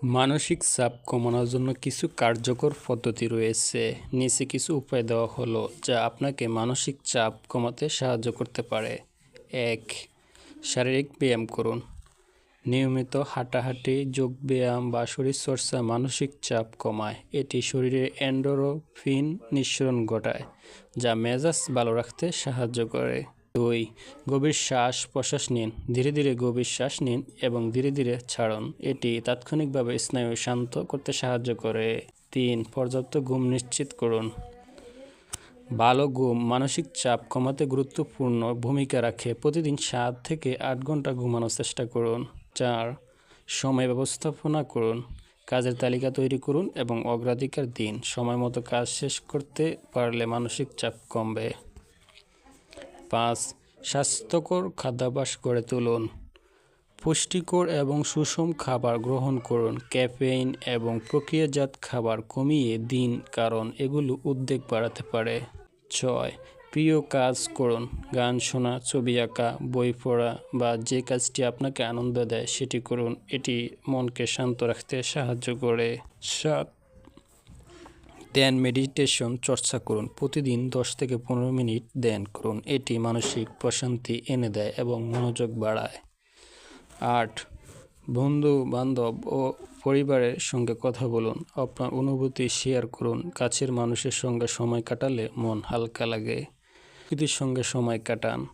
মানসিক চাপ কমানোর জন্য কিছু কার্যকর পদ্ধতি রয়েছে। নিচে কিছু উপায় দেওয়া হলো যা আপনাকে মানসিক চাপ কমাতে সাহায্য করতে পারে। ১. শারীরিক ব্যায়াম করুন। নিয়মিত হাঁটাহাঁটি, যোগব্যায়াম বা শরীরচর্চা মানসিক চাপ কমায়। এটি শরীরে এন্ডোরফিন নিঃসরণ ঘটায়, যা মেজাজ ভালো রাখতে সাহায্য করে। ২. গভীর শ্বাস-প্রশ্বাস নিন। ধীরে ধীরে গভীর শ্বাস নিন এবং ধীরে ধীরে ছাড়ুন। এটি তাৎক্ষণিকভাবে স্নায়ু শান্ত করতে সাহায্য করে। ৩. পর্যাপ্ত ঘুম নিশ্চিত করুন। ভালো ঘুম মানসিক চাপ কমাতে গুরুত্বপূর্ণ ভূমিকা রাখে। প্রতিদিন ৭ থেকে ৮ ঘন্টা ঘুমানোর চেষ্টা করুন। ৪. সময় ব্যবস্থাপনা করুন। কাজের তালিকা তৈরি করুন এবং অগ্রাধিকার দিন। সময়মতো কাজ শেষ করতে পারলে মানসিক চাপ কমবে। ৫. স্বাস্থ্যকর খাদ্যাভ্যাস গড়ে তুলুন। পুষ্টিকর এবং সুষম খাবার গ্রহণ করুন। ক্যাফেইন এবং প্রক্রিয়াজাত খাবার কমিয়ে দিন, কারণ এগুলো উদ্বেগ বাড়াতে পারে। ৬. প্রিয় কাজ করুন। গান শোনা, ছবি আঁকা, বই পড়া বা যে কাজটি আপনাকে আনন্দ দেয় সেটি করুন। এটি মনকে শান্ত রাখতে সাহায্য করে। ৭. ধ্যান মেডিটেশন চর্চা করুন। প্রতিদিন ১০ থেকে ১৫ মিনিট ধ্যান করুন। এটি মানসিক প্রশান্তি এনে দেয় এবং মনোযোগ বাড়ায়। ৮. বন্ধু-বান্ধব ও পরিবারের সঙ্গে কথা বলুন। আপনার অনুভূতি শেয়ার করুন। কাছের মানুষের সঙ্গে সময় কাটালে মন হালকা লাগে। প্রকৃতির সঙ্গে সময় কাটান।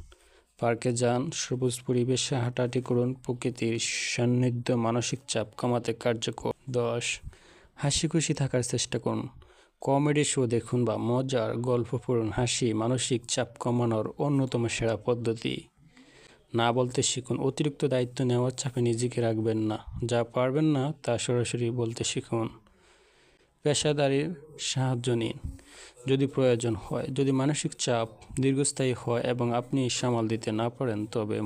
পার্কে যান, সবুজ পরিবেশে হাঁটাহাঁটি করুন। প্রকৃতির সান্নিধ্য মানসিক চাপ কমাতে কার্যকর। ১০. হাসি খুশি থাকার চেষ্টা করুন। কমেডি শো দেখুন বা মজার গল্প পড়ুন। হাসি মানসিক চাপ কমানোর অন্যতম সেরা পদ্ধতি। না বলতে শিখুন। অতিরিক্ত দায়িত্ব নেওয়ার চাপে নিজেকে রাখবেন না। যা পারবেন না তা সরাসরি বলতে শিখুন। পেশাদারির সাহায্য নিন যদি প্রয়োজন হয়। যদি মানসিক চাপ দীর্ঘস্থায়ী হয় এবং আপনি সামাল দিতে না পারেন, তবে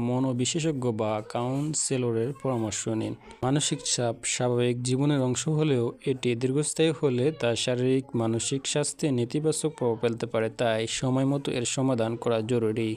মনোবিশেষজ্ঞ বা কাউন্সেলরের পরামর্শ নিন। মানসিক চাপ স্বাভাবিক জীবনের অংশ হলেও এটি দীর্ঘস্থায়ী হলে তা শারীরিক মানসিক স্বাস্থ্যে নেতিবাচক প্রভাব ফেলতে পারে। তাই সময়মতো এর সমাধান করা জরুরি।